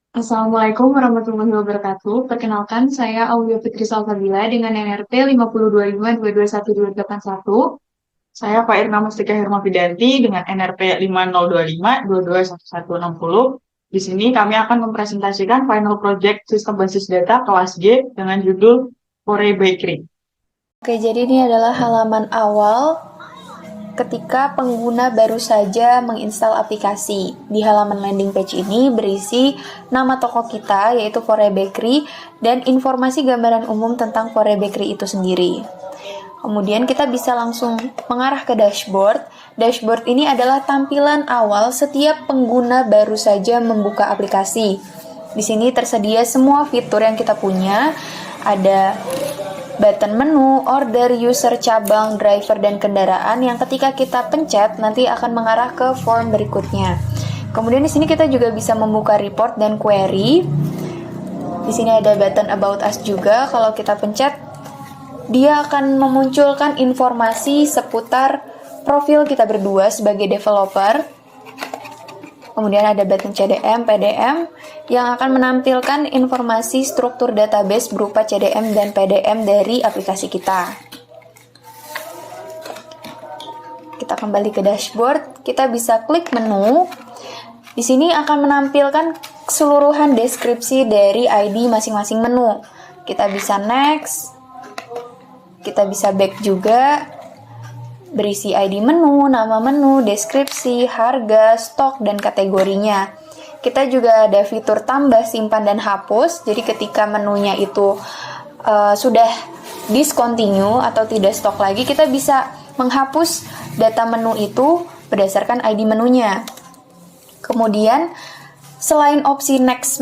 Assalamualaikum warahmatullahi wabarakatuh. Perkenalkan, saya Aulia Fitri Salsabila dengan NRT 5025221281. Saya Pak Irna Mustika Hermafidanti dengan NRT 5025221160. Di sini kami akan mempresentasikan final project sistem basis data kelas G dengan judul Fore Bakery. Oke, jadi ini adalah halaman awal ketika pengguna baru saja menginstal aplikasi. Di halaman landing page ini berisi nama toko kita, yaitu Fore Bakery, dan informasi gambaran umum tentang Fore Bakery itu sendiri. Kemudian kita bisa langsung mengarah ke dashboard. Dashboard ini adalah tampilan awal setiap pengguna baru saja membuka aplikasi. Di sini tersedia semua fitur yang kita punya. Ada button menu, order, user, cabang, driver, dan kendaraan yang ketika kita pencet nanti akan mengarah ke form berikutnya. Kemudian di sini kita juga bisa membuka report dan query. Di sini ada button about us juga. Kalau kita pencet, dia akan memunculkan informasi seputar profil kita berdua sebagai developer. Kemudian ada button CDM, PDM yang akan menampilkan informasi struktur database berupa CDM dan PDM dari aplikasi kita. Kita kembali ke dashboard, kita bisa klik menu. Di sini akan menampilkan keseluruhan deskripsi dari ID masing-masing menu. Kita bisa next, kita bisa back juga. Berisi ID menu, nama menu, deskripsi, harga, stok, dan kategorinya. Kita juga ada fitur tambah, simpan, dan hapus. Jadi ketika menunya itu sudah discontinue atau tidak stok lagi, kita bisa menghapus data menu itu berdasarkan ID menunya. Kemudian selain opsi next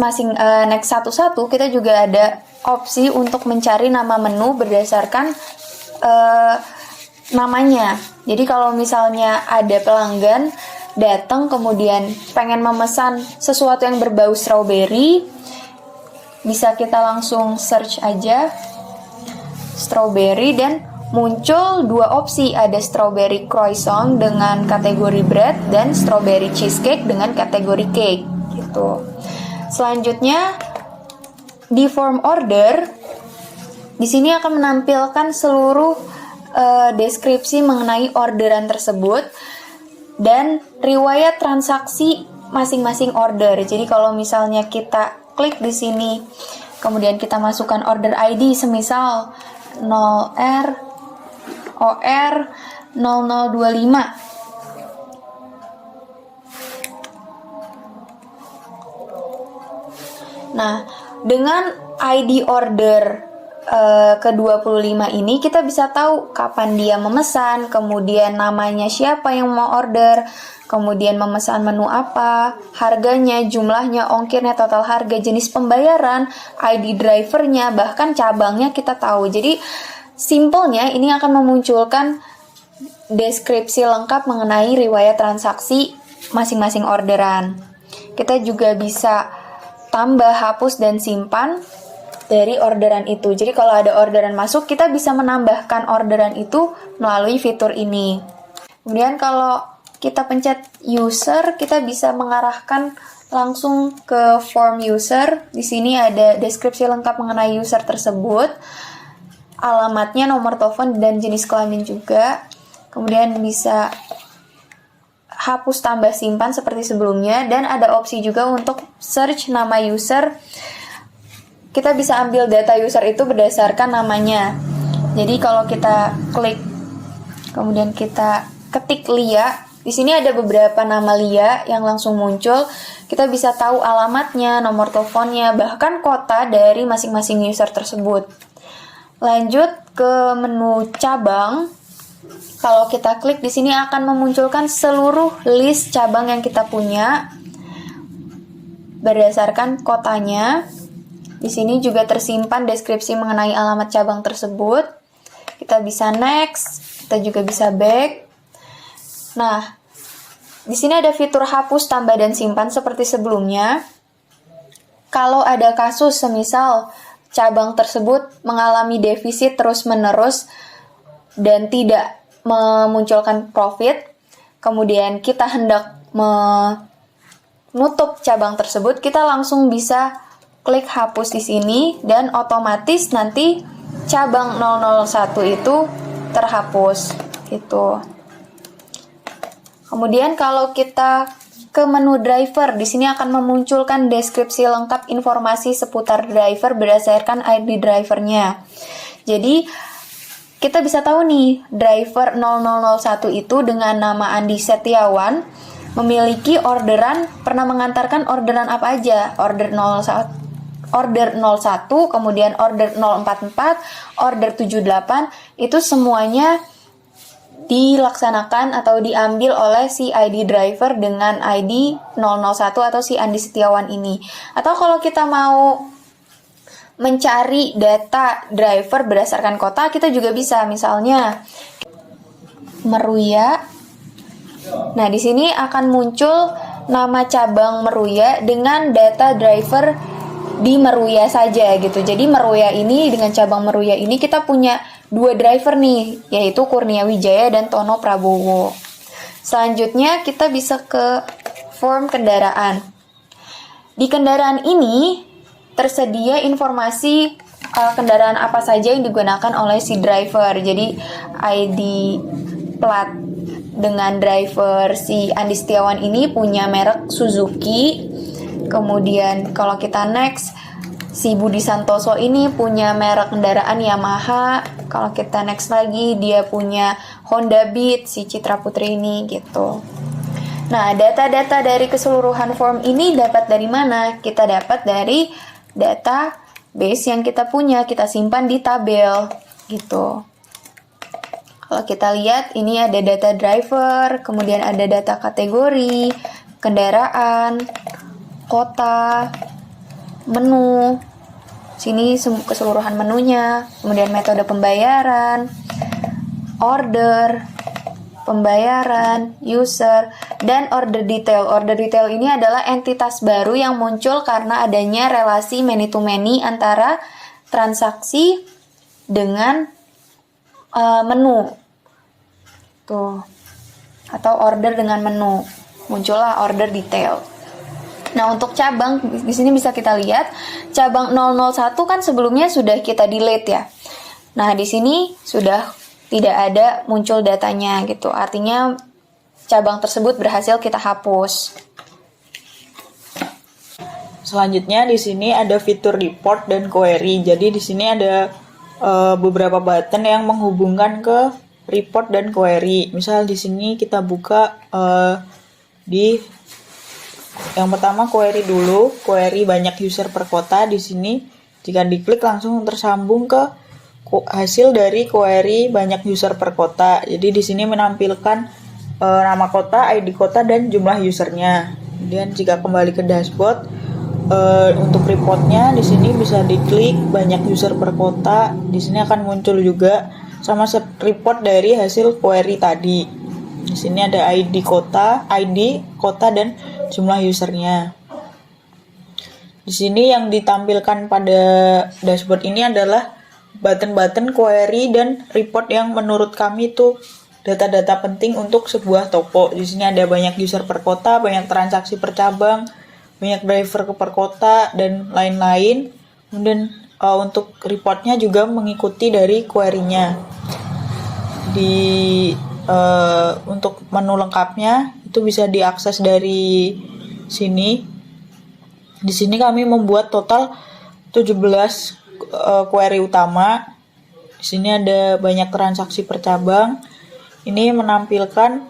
next satu-satu, kita juga ada opsi untuk mencari nama menu berdasarkan namanya. Jadi kalau misalnya ada pelanggan datang kemudian pengen memesan sesuatu yang berbau strawberry, bisa kita langsung search aja strawberry dan muncul dua opsi, ada strawberry croissant dengan kategori bread dan strawberry cheesecake dengan kategori cake gitu. Selanjutnya di form order, di sini akan menampilkan seluruh deskripsi mengenai orderan tersebut dan riwayat transaksi masing-masing order. Jadi kalau misalnya kita klik di sini, kemudian kita masukkan order ID semisal 0R OR 0025. Nah, dengan ID order ke-25 ini kita bisa tahu kapan dia memesan, kemudian namanya siapa yang mau order, kemudian memesan menu apa, harganya, jumlahnya, ongkirnya, total harga, jenis pembayaran, ID drivernya, bahkan cabangnya kita tahu. Jadi simpelnya ini akan memunculkan deskripsi lengkap mengenai riwayat transaksi masing-masing orderan. Kita juga bisa tambah, hapus, dan simpan dari orderan itu. Jadi kalau ada orderan masuk, kita bisa menambahkan orderan itu melalui fitur ini. Kemudian kalau kita pencet user, kita bisa mengarahkan langsung ke form user. Di sini ada deskripsi lengkap mengenai user tersebut, alamatnya, nomor telepon, dan jenis kelamin juga. Kemudian bisa hapus, tambah, simpan seperti sebelumnya, dan ada opsi juga untuk search nama user. Kita bisa ambil data user itu berdasarkan namanya. Jadi kalau kita klik, kemudian kita ketik Lia, di sini ada beberapa nama Lia yang langsung muncul. Kita bisa tahu alamatnya, nomor teleponnya, bahkan kota dari masing-masing user tersebut. Lanjut ke menu cabang. Kalau kita klik di sini akan memunculkan seluruh list cabang yang kita punya berdasarkan kotanya. Di sini juga tersimpan deskripsi mengenai alamat cabang tersebut. Kita bisa next, kita juga bisa back. Nah, di sini ada fitur hapus, tambah, dan simpan seperti sebelumnya. Kalau ada kasus semisal cabang tersebut mengalami defisit terus-menerus dan tidak memunculkan profit, kemudian kita hendak nutup cabang tersebut, kita langsung bisa klik hapus di sini dan otomatis nanti cabang 001 itu terhapus gitu. Kemudian kalau kita ke menu driver, di sini akan memunculkan deskripsi lengkap informasi seputar driver berdasarkan ID drivernya. Jadi kita bisa tahu nih, driver 0001 itu dengan nama Andi Setiawan memiliki orderan, pernah mengantarkan orderan apa aja? Order 01, kemudian order 044, order 78, itu semuanya dilaksanakan atau diambil oleh si ID driver dengan ID 001 atau si Andi Setiawan ini. Atau kalau kita mau mencari data driver berdasarkan kota, kita juga bisa, misalnya Meruya. Nah, di sini akan muncul nama cabang Meruya dengan data driver di Meruya saja gitu. Jadi Meruya ini, dengan cabang Meruya ini kita punya 2 driver nih, yaitu Kurnia Wijaya dan Tono Prabowo. Selanjutnya kita bisa ke form kendaraan. Di kendaraan ini tersedia informasi kendaraan apa saja yang digunakan oleh si driver. Jadi ID plat dengan driver si Andi Setiawan ini punya merek Suzuki. Kemudian kalau kita next, si Budi Santoso ini punya merek kendaraan Yamaha. Kalau kita next lagi, dia punya Honda Beat, si Citra Putri ini gitu. Nah, data-data dari keseluruhan form ini dapat dari mana? Kita dapat dari database yang kita punya, kita simpan di tabel gitu. Kalau kita lihat, ini ada data driver, kemudian ada data kategori, kendaraan, kota, menu, sini keseluruhan menunya, kemudian metode pembayaran, order, pembayaran, user, dan order detail. Order detail ini adalah entitas baru yang muncul karena adanya relasi many to many antara transaksi dengan menu. Tuh. Atau order dengan menu. Muncullah order detail. Nah, untuk cabang di sini bisa kita lihat cabang 001 kan sebelumnya sudah kita delete ya. Nah, di sini sudah tidak ada muncul datanya gitu. Artinya cabang tersebut berhasil kita hapus. Selanjutnya di sini ada fitur report dan query. Jadi di sini ada beberapa button yang menghubungkan ke report dan query. Misal di sini kita buka di yang pertama query dulu, query banyak user per kota. Di sini jika diklik langsung tersambung ke hasil dari query banyak user per kota. Jadi di sini menampilkan nama kota, ID kota, dan jumlah usernya. Kemudian jika kembali ke dashboard, untuk reportnya di sini bisa diklik banyak user per kota. Di sini akan muncul juga sama report dari hasil query tadi. Di sini ada ID kota, dan jumlah usernya. Di sini yang ditampilkan pada dashboard ini adalah button-button query dan report yang menurut kami itu data-data penting untuk sebuah toko. Di sini ada banyak user per kota, banyak transaksi per cabang, banyak driver per kota, dan lain-lain. Kemudian untuk reportnya juga mengikuti dari query-nya. Untuk menu lengkapnya itu bisa diakses dari sini. Di sini kami membuat total 17 query utama. Di sini ada banyak transaksi per cabang. Ini menampilkan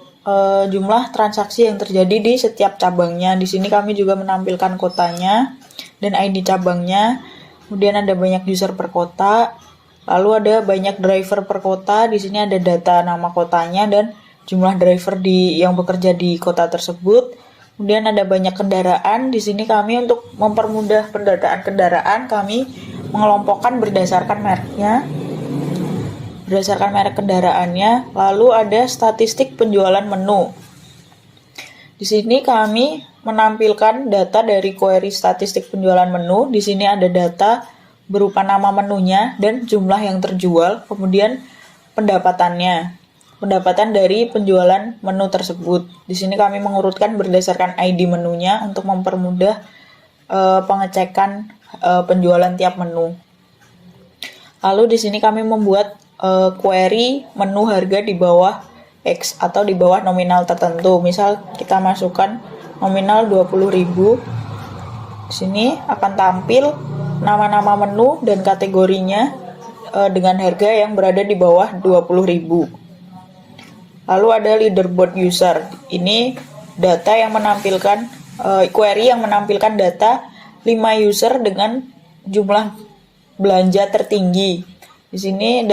jumlah transaksi yang terjadi di setiap cabangnya. Di sini kami juga menampilkan kotanya dan ID cabangnya. Kemudian ada banyak user per kota. Lalu ada banyak driver per kota. Di sini ada data nama kotanya dan jumlah driver yang bekerja di kota tersebut. Kemudian ada banyak kendaraan. Di sini kami untuk mempermudah pendataan kendaraan, kami mengelompokkan berdasarkan mereknya, berdasarkan merek kendaraannya. Lalu ada statistik penjualan menu. Di sini kami menampilkan data dari query statistik penjualan menu. Di sini ada data berupa nama menunya dan jumlah yang terjual, kemudian pendapatannya. pendapatan dari penjualan menu tersebut. Di sini kami mengurutkan berdasarkan ID menunya untuk mempermudah pengecekan penjualan tiap menu. Lalu di sini kami membuat query menu harga di bawah X atau di bawah nominal tertentu. Misal kita masukkan nominal 20.000. Di sini akan tampil nama-nama menu dan kategorinya dengan harga yang berada di bawah 20.000. Lalu ada leaderboard user. Ini data yang menampilkan query yang menampilkan data 5 user dengan jumlah belanja tertinggi. Di sini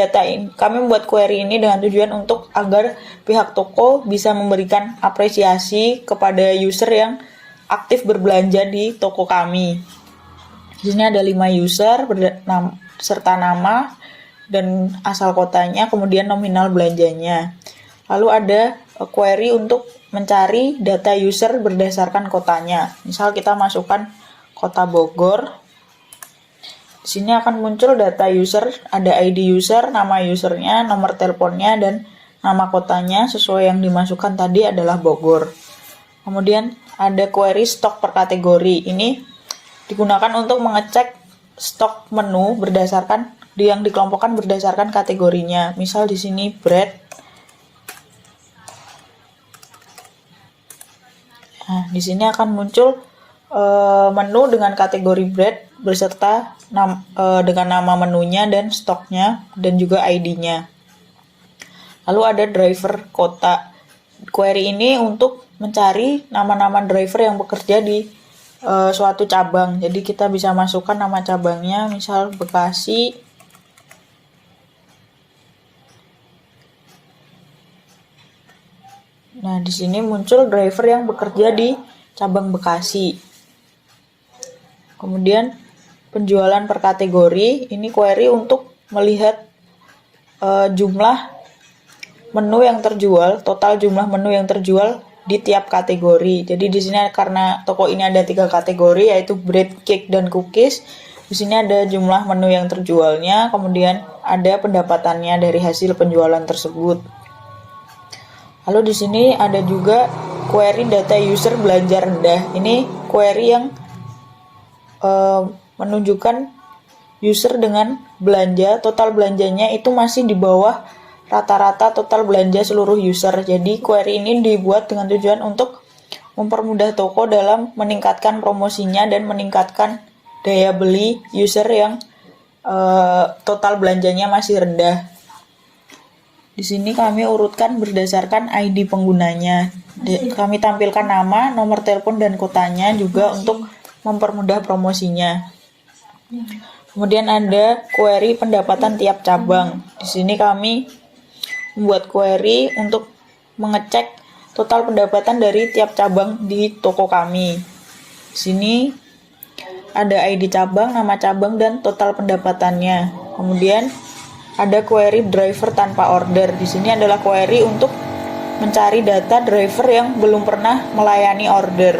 kami membuat query ini dengan tujuan untuk agar pihak toko bisa memberikan apresiasi kepada user yang aktif berbelanja di toko kami. Di sini ada 5 user serta nama dan asal kotanya, kemudian nominal belanjanya. Lalu ada query untuk mencari data user berdasarkan kotanya. Misal kita masukkan kota Bogor. Di sini akan muncul data user, ada ID user, nama usernya, nomor teleponnya, dan nama kotanya sesuai yang dimasukkan tadi adalah Bogor. Kemudian ada query stok per kategori. Ini digunakan untuk mengecek stok menu yang dikelompokkan berdasarkan kategorinya. Misal di sini bread. Nah, di sini akan muncul menu dengan kategori bread beserta dengan nama menunya dan stoknya dan juga ID-nya. Lalu ada driver kota. Query ini untuk mencari nama-nama driver yang bekerja di suatu cabang. Jadi kita bisa masukkan nama cabangnya, misal Bekasi. Nah, di sini muncul driver yang bekerja di cabang Bekasi. Kemudian penjualan per kategori, ini query untuk melihat jumlah menu yang terjual, total jumlah menu yang terjual di tiap kategori. Jadi di sini karena toko ini ada 3 kategori, yaitu bread, cake, dan cookies. Di sini ada jumlah menu yang terjualnya, kemudian ada pendapatannya dari hasil penjualan tersebut. Lalu di sini ada juga query data user belanja rendah. Ini query yang menunjukkan user dengan belanja, total belanjanya itu masih di bawah rata-rata total belanja seluruh user. Jadi query ini dibuat dengan tujuan untuk mempermudah toko dalam meningkatkan promosinya dan meningkatkan daya beli user yang total belanjanya masih rendah. Di sini kami urutkan berdasarkan ID penggunanya. Kami tampilkan nama, nomor telepon, dan kotanya juga untuk mempermudah promosinya. Kemudian ada query pendapatan tiap cabang. Di sini kami membuat query untuk mengecek total pendapatan dari tiap cabang di toko kami. Di sini ada ID cabang, nama cabang, dan total pendapatannya. Kemudian ada query driver tanpa order. Di sini adalah query untuk mencari data driver yang belum pernah melayani order.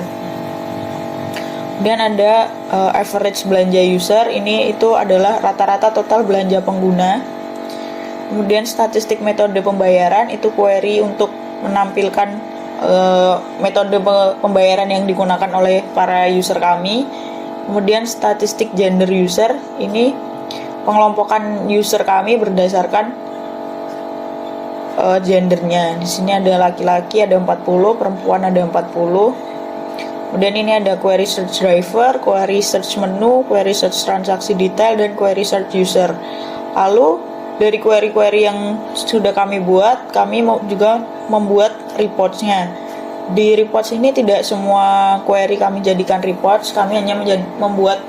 Kemudian ada average belanja user. Itu adalah rata-rata total belanja pengguna. Kemudian statistik metode pembayaran, itu query untuk menampilkan metode pembayaran yang digunakan oleh para user kami. Kemudian statistik gender user, ini pengelompokan user kami berdasarkan gendernya. Di sini ada laki-laki ada 40, perempuan ada 40. Kemudian ini ada query search driver, query search menu, query search transaksi detail, dan query search user. Lalu dari query-query yang sudah kami buat, kami juga membuat reports-nya. Di reports ini tidak semua query kami jadikan reports, kami hanya membuat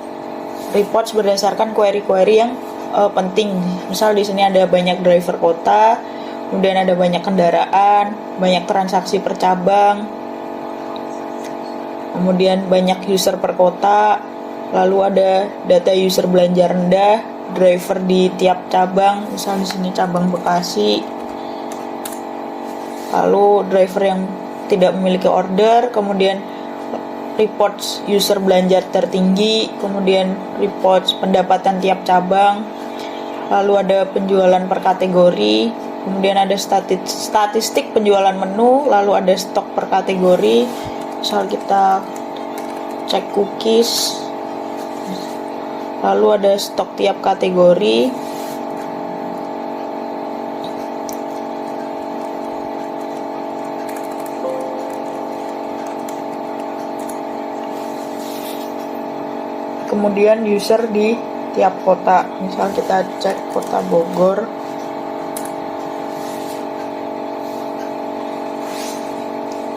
reports berdasarkan query-query yang penting. Misal di sini ada banyak driver kota, kemudian ada banyak kendaraan, banyak transaksi per cabang, kemudian banyak user per kota, lalu ada data user belanja rendah, driver di tiap cabang, misal di sini cabang Bekasi, lalu driver yang tidak memiliki order, kemudian reports user belanja tertinggi, kemudian reports pendapatan tiap cabang, lalu ada penjualan per kategori, Kemudian ada statistik penjualan menu, lalu ada stok per kategori. Misal kita cek cookies, lalu ada stok tiap kategori. Kemudian user di tiap kota, misal kita cek kota Bogor.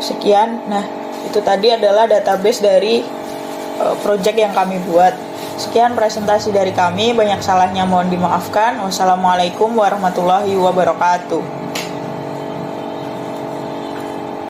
Sekian. Nah, itu tadi adalah database dari project yang kami buat. Sekian presentasi dari kami, banyak salahnya mohon dimaafkan. Wassalamualaikum warahmatullahi wabarakatuh.